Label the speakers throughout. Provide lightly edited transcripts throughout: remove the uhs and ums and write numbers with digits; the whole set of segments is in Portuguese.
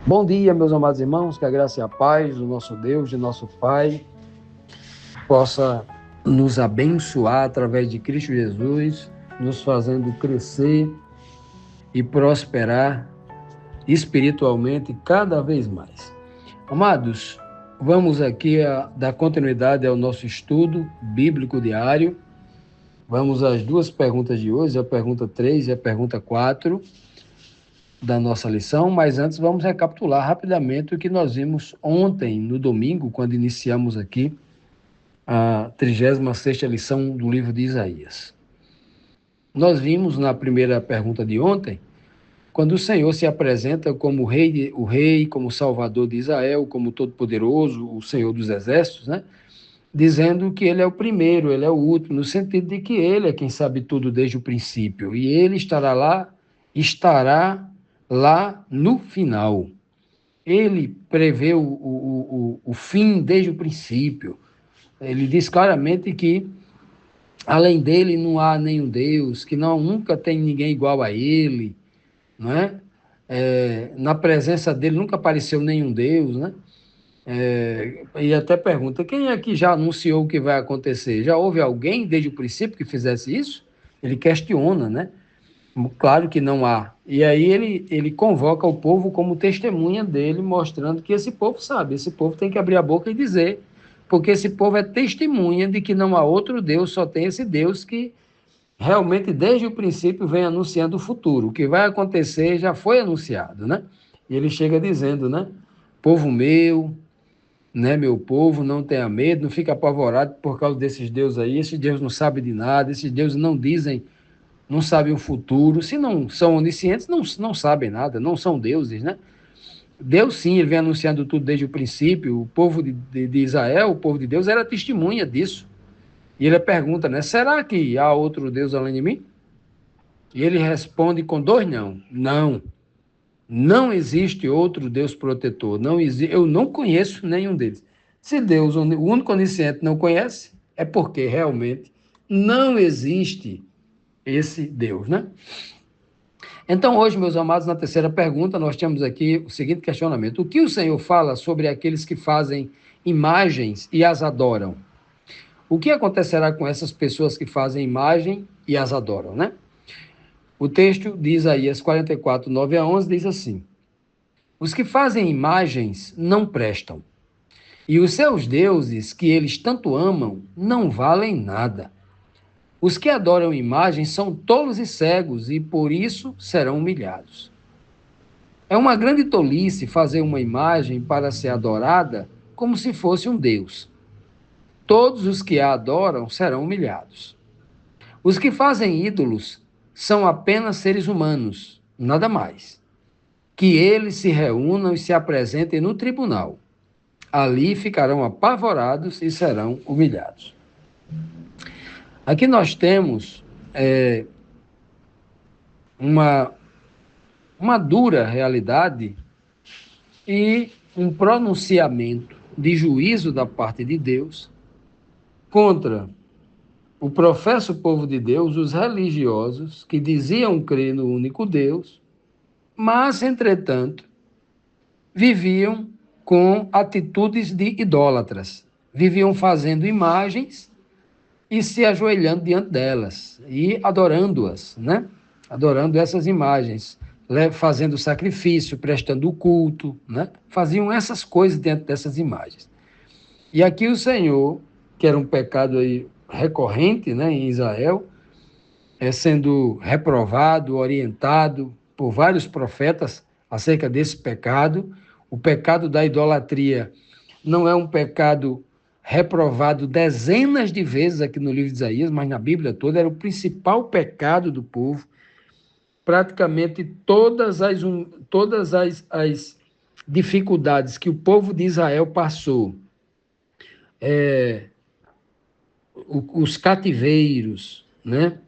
Speaker 1: Bom dia, meus amados irmãos, que a graça e a paz do nosso Deus, de nosso Pai, possa nos abençoar através de Cristo Jesus, nos fazendo crescer e prosperar espiritualmente cada vez mais. Amados, vamos aqui dar continuidade ao nosso estudo bíblico diário. Vamos às duas perguntas de hoje, a pergunta 3 e a pergunta 4 da nossa lição, mas antes vamos recapitular rapidamente o que nós vimos ontem, no domingo, quando iniciamos aqui a 36ª lição do livro de Isaías. Nós vimos na primeira pergunta de ontem, quando o Senhor se apresenta como o rei, como Salvador de Israel, como Todo-Poderoso, o Senhor dos Exércitos, né? Dizendo que ele é o primeiro, ele é o último, no sentido de que ele é quem sabe tudo desde o princípio, e ele estará lá no final. Ele prevê o fim desde o princípio. Ele diz claramente que, além dele, não há nenhum Deus, que nunca tem ninguém igual a ele, não é? Na presença dele nunca apareceu nenhum Deus, né? E até pergunta, quem é que já anunciou o que vai acontecer? Já houve alguém desde o princípio que fizesse isso? Ele questiona, né? Claro que não há. E aí ele convoca o povo como testemunha dele, mostrando que esse povo sabe, esse povo tem que abrir a boca e dizer, porque esse povo é testemunha de que não há outro Deus, só tem esse Deus que realmente desde o princípio vem anunciando o futuro. O que vai acontecer já foi anunciado, né? E ele chega dizendo, né? Povo meu, né, meu povo, não tenha medo, não fica apavorado por causa desses deuses aí, esses deuses não sabem de nada, esses deuses não sabem o futuro, se não são oniscientes, não sabem nada, não são deuses, né? Deus sim, ele vem anunciando tudo desde o princípio, o povo de Israel, o povo de Deus, era testemunha disso. E ele pergunta, né, será que há outro Deus além de mim? E ele responde com dois não. Não existe outro Deus protetor, eu não conheço nenhum deles. Se Deus, o único onisciente, não conhece, é porque realmente não existe esse Deus, né? Então, hoje, meus amados, na terceira pergunta, nós temos aqui o seguinte questionamento: o que o Senhor fala sobre aqueles que fazem imagens e as adoram? O que acontecerá com essas pessoas que fazem imagem e as adoram, né? O texto de Isaías 44, 9 a 11 diz assim: os que fazem imagens não prestam, e os seus deuses, que eles tanto amam, não valem nada. Os que adoram imagens são tolos e cegos, e por isso serão humilhados. É uma grande tolice fazer uma imagem para ser adorada como se fosse um Deus. Todos os que a adoram serão humilhados. Os que fazem ídolos são apenas seres humanos, nada mais. Que eles se reúnam e se apresentem no tribunal. Ali ficarão apavorados e serão humilhados. Aqui nós temos uma dura realidade e um pronunciamento de juízo da parte de Deus contra o professo povo de Deus, os religiosos, que diziam crer no único Deus, mas, entretanto, viviam com atitudes de idólatras, viviam fazendo imagens e se ajoelhando diante delas e adorando-as, né? Adorando essas imagens, fazendo sacrifício, prestando culto, né? Faziam essas coisas dentro dessas imagens. E aqui o Senhor, que era um pecado aí recorrente, né, em Israel, sendo reprovado, orientado por vários profetas acerca desse pecado. O pecado da idolatria não é um pecado reprovado dezenas de vezes aqui no livro de Isaías, mas na Bíblia toda era o principal pecado do povo. Praticamente todas as dificuldades que o povo de Israel passou, os cativeiros, né?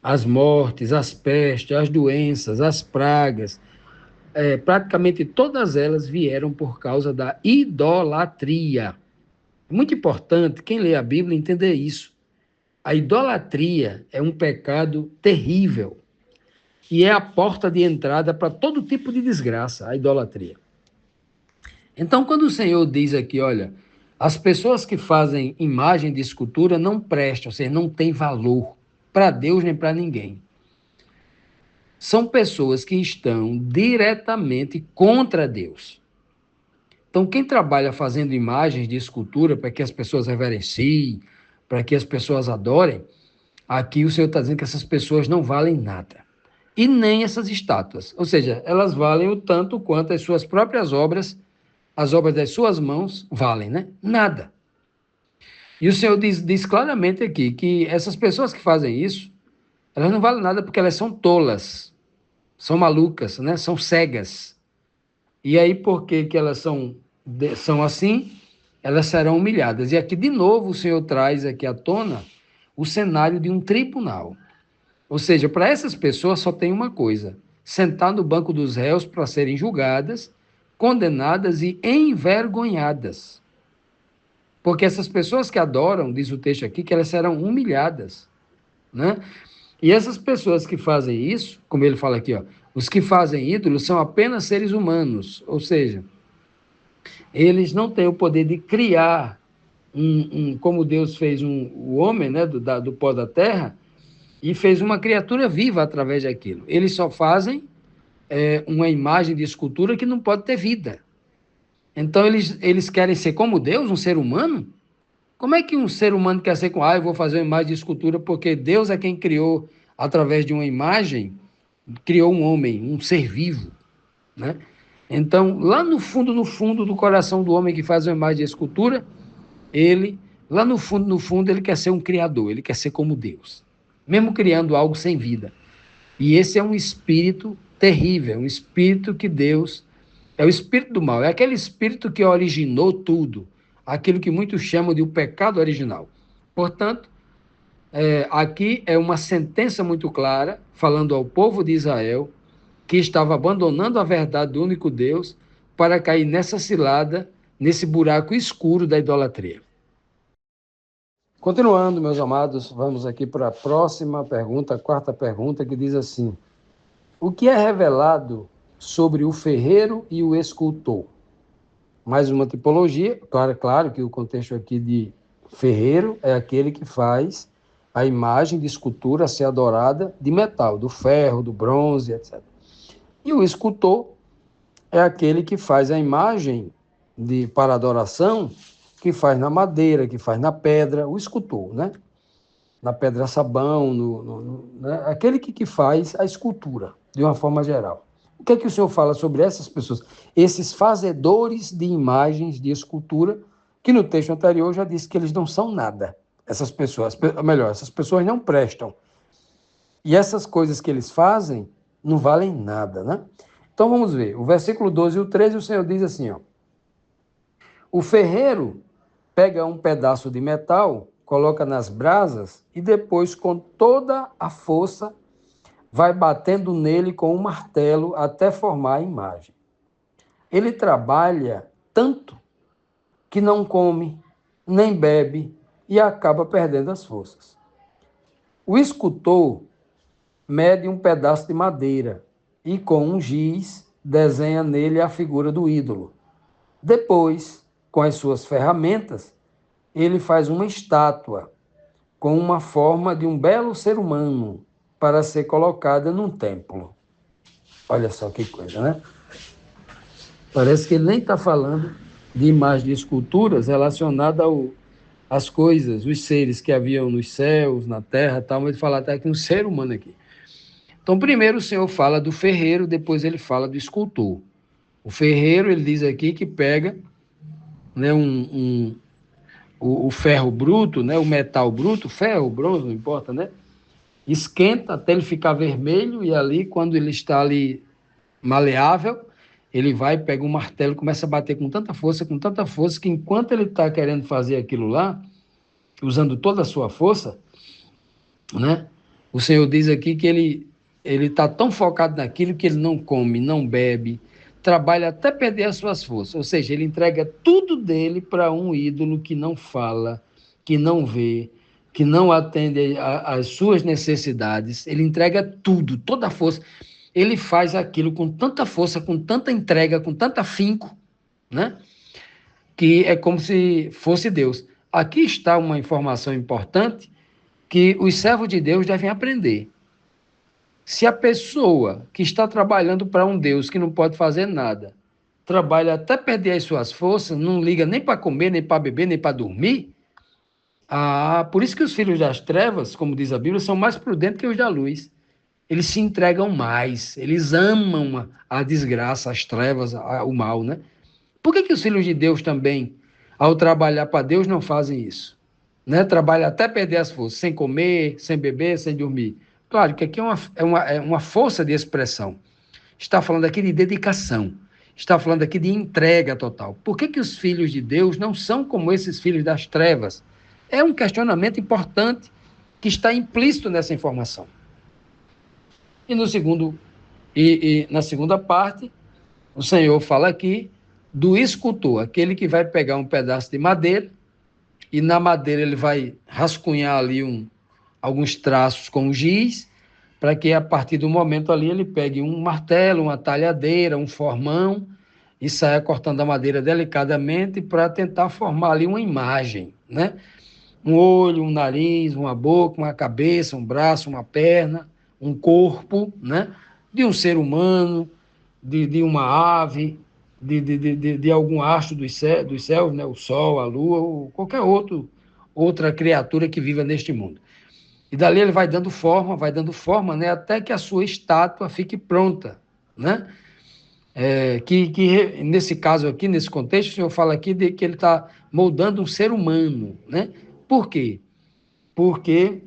Speaker 1: As mortes, as pestes, as doenças, as pragas, praticamente todas elas vieram por causa da idolatria. É muito importante quem lê a Bíblia entender isso. A idolatria é um pecado terrível e é a porta de entrada para todo tipo de desgraça, a idolatria. Então, quando o Senhor diz aqui, olha, as pessoas que fazem imagem de escultura não prestam, ou seja, não têm valor para Deus nem para ninguém. São pessoas que estão diretamente contra Deus. Então, quem trabalha fazendo imagens de escultura para que as pessoas reverenciem, para que as pessoas adorem, aqui o Senhor está dizendo que essas pessoas não valem nada. E nem essas estátuas. Ou seja, elas valem o tanto quanto as suas próprias obras, as obras das suas mãos, valem, né? Nada. E o Senhor diz claramente aqui que essas pessoas que fazem isso, elas não valem nada porque elas são tolas, são malucas, né? São cegas. E aí, por que elas são assim? Elas serão humilhadas. E aqui, de novo, o Senhor traz aqui à tona o cenário de um tribunal. Ou seja, para essas pessoas só tem uma coisa: sentar no banco dos réus para serem julgadas, condenadas e envergonhadas. Porque essas pessoas que adoram, diz o texto aqui, que elas serão humilhadas, né? E essas pessoas que fazem isso, como ele fala aqui, ó, os que fazem ídolos são apenas seres humanos, ou seja, eles não têm o poder de criar como Deus fez o homem, né, do pó da terra, e fez uma criatura viva através daquilo. Eles só fazem uma imagem de escultura que não pode ter vida. Então, eles querem ser como Deus, um ser humano? Como é que um ser humano quer ser com, eu vou fazer uma imagem de escultura porque Deus é quem criou, através de uma imagem, criou um homem, um ser vivo, né? Então, lá no fundo do coração do homem que faz uma imagem de escultura, ele, lá no fundo, ele quer ser um criador, ele quer ser como Deus, mesmo criando algo sem vida. E esse é um espírito terrível, um espírito que Deus, é o espírito do mal, é aquele espírito que originou tudo, aquilo que muitos chamam de o pecado original. Portanto, aqui é uma sentença muito clara, falando ao povo de Israel, que estava abandonando a verdade do único Deus para cair nessa cilada, nesse buraco escuro da idolatria. Continuando, meus amados, vamos aqui para a próxima pergunta, a quarta pergunta, que diz assim: o que é revelado sobre o ferreiro e o escultor? Mais uma tipologia, claro que o contexto aqui de ferreiro é aquele que faz a imagem de escultura a ser adorada de metal, do ferro, do bronze, etc. E o escultor é aquele que faz a imagem para adoração, que faz na madeira, que faz na pedra, o escultor, né? Na pedra sabão, né? Aquele que faz a escultura, de uma forma geral. O que é que o senhor fala sobre essas pessoas? Esses fazedores de imagens de escultura, que no texto anterior já disse que eles não são nada. Essas pessoas, melhor, essas pessoas não prestam. E essas coisas que eles fazem não valem nada, né? Então vamos ver. O versículo 12 e o 13, o Senhor diz assim, ó: o ferreiro pega um pedaço de metal, coloca nas brasas e depois, com toda a força, vai batendo nele com um martelo até formar a imagem. Ele trabalha tanto que não come, nem bebe e acaba perdendo as forças. O escultor mede um pedaço de madeira e, com um giz, desenha nele a figura do ídolo. Depois, com as suas ferramentas, ele faz uma estátua com uma forma de um belo ser humano para ser colocada num templo. Olha só que coisa, né? Parece que ele nem está falando de imagens de esculturas relacionadas às coisas, os seres que haviam nos céus, na terra, tal, mas ele fala até aqui um ser humano aqui. Então, primeiro o Senhor fala do ferreiro, depois ele fala do escultor. O ferreiro, ele diz aqui que pega, né, o ferro bruto, né, o metal bruto, ferro, bronze, não importa, né? Esquenta até ele ficar vermelho e ali, quando ele está ali maleável, ele vai, pega um martelo, começa a bater com tanta força, que enquanto ele está querendo fazer aquilo lá, usando toda a sua força, né? O Senhor diz aqui que ele está tão focado naquilo que ele não come, não bebe, trabalha até perder as suas forças. Ou seja, ele entrega tudo dele para um ídolo que não fala, que não vê, que não atende às suas necessidades. Ele entrega tudo, toda a força. Ele faz aquilo com tanta força, com tanta entrega, com tanto afinco, né? Que é como se fosse Deus. Aqui está uma informação importante que os servos de Deus devem aprender. Se a pessoa que está trabalhando para um Deus que não pode fazer nada, trabalha até perder as suas forças, não liga nem para comer, nem para beber, nem para dormir, por isso que os filhos das trevas, como diz a Bíblia, são mais prudentes que os da luz. Eles se entregam mais, eles amam a desgraça, as trevas, o mal, né? Por que os filhos de Deus também, ao trabalhar para Deus, não fazem isso? Né? Trabalha até perder as forças, sem comer, sem beber, sem dormir. Claro que aqui é uma força de expressão. Está falando aqui de dedicação. Está falando aqui de entrega total. Por que os filhos de Deus não são como esses filhos das trevas? É um questionamento importante que está implícito nessa informação. E na segunda parte, o Senhor fala aqui do escultor, aquele que vai pegar um pedaço de madeira e na madeira ele vai rascunhar ali alguns traços com o giz, para que a partir do momento ali ele pegue um martelo, uma talhadeira, um formão e saia cortando a madeira delicadamente para tentar formar ali uma imagem, né? Um olho, um nariz, uma boca, uma cabeça, um braço, uma perna, um corpo, né? De um ser humano, de uma ave, de algum astro dos céus, né? O sol, a lua, ou qualquer outra criatura que viva neste mundo. E dali ele vai dando forma, né? Até que a sua estátua fique pronta, né? Nesse caso aqui, nesse contexto, o senhor fala aqui de que ele está moldando um ser humano, né? Por quê? Porque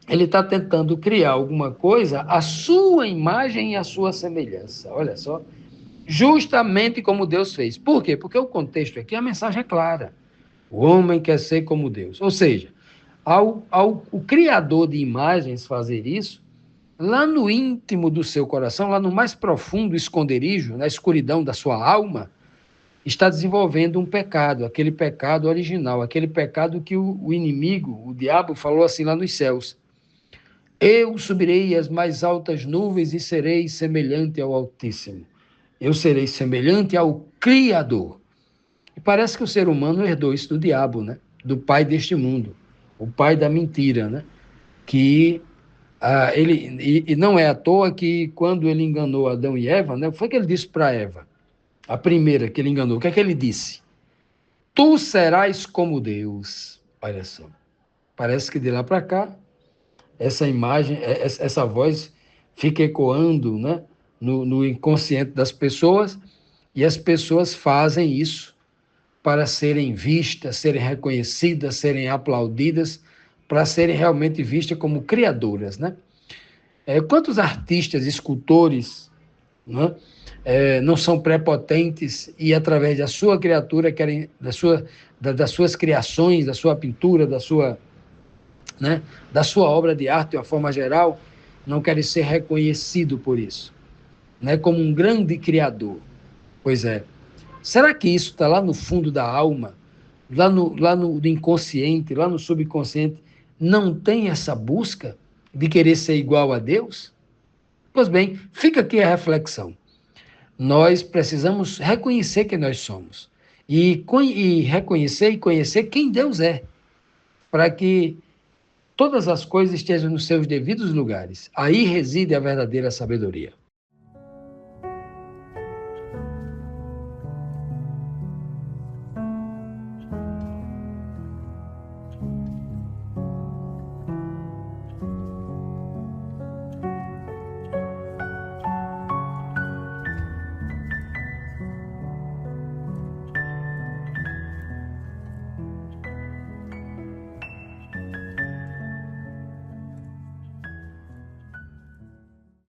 Speaker 1: ele está tentando criar alguma coisa à sua imagem e à sua semelhança. Olha só. Justamente como Deus fez. Por quê? Porque o contexto aqui, a mensagem é clara. O homem quer ser como Deus. Ou seja, o criador de imagens fazer isso, lá no íntimo do seu coração, lá no mais profundo esconderijo, na escuridão da sua alma, está desenvolvendo um pecado, aquele pecado original, aquele pecado que o inimigo, o diabo, falou assim lá nos céus. Eu subirei às mais altas nuvens e serei semelhante ao Altíssimo. Eu serei semelhante ao Criador. E parece que o ser humano herdou isso do diabo, né? Do pai deste mundo, o pai da mentira, né? Que e não é à toa que quando ele enganou Adão e Eva, né? Foi que ele disse para Eva, a primeira que ele enganou, o que é que ele disse? Tu serás como Deus. Olha só. Parece que de lá para cá, essa imagem, essa voz fica ecoando, né? No inconsciente das pessoas, e as pessoas fazem isso para serem vistas, serem reconhecidas, serem aplaudidas, para serem realmente vistas como criadoras, né? Quantos artistas, escultores, né, não são prepotentes e através da sua criatura querem, das suas criações, da sua pintura, né, da sua obra de arte de uma forma geral, não querem ser reconhecido por isso, né, como um grande criador. Pois é. Será que isso está lá no fundo da alma, lá no inconsciente, lá no subconsciente, não tem essa busca de querer ser igual a Deus? Pois bem, fica aqui a reflexão. Nós precisamos reconhecer quem nós somos e reconhecer e conhecer quem Deus é, para que todas as coisas estejam nos seus devidos lugares. Aí reside a verdadeira sabedoria.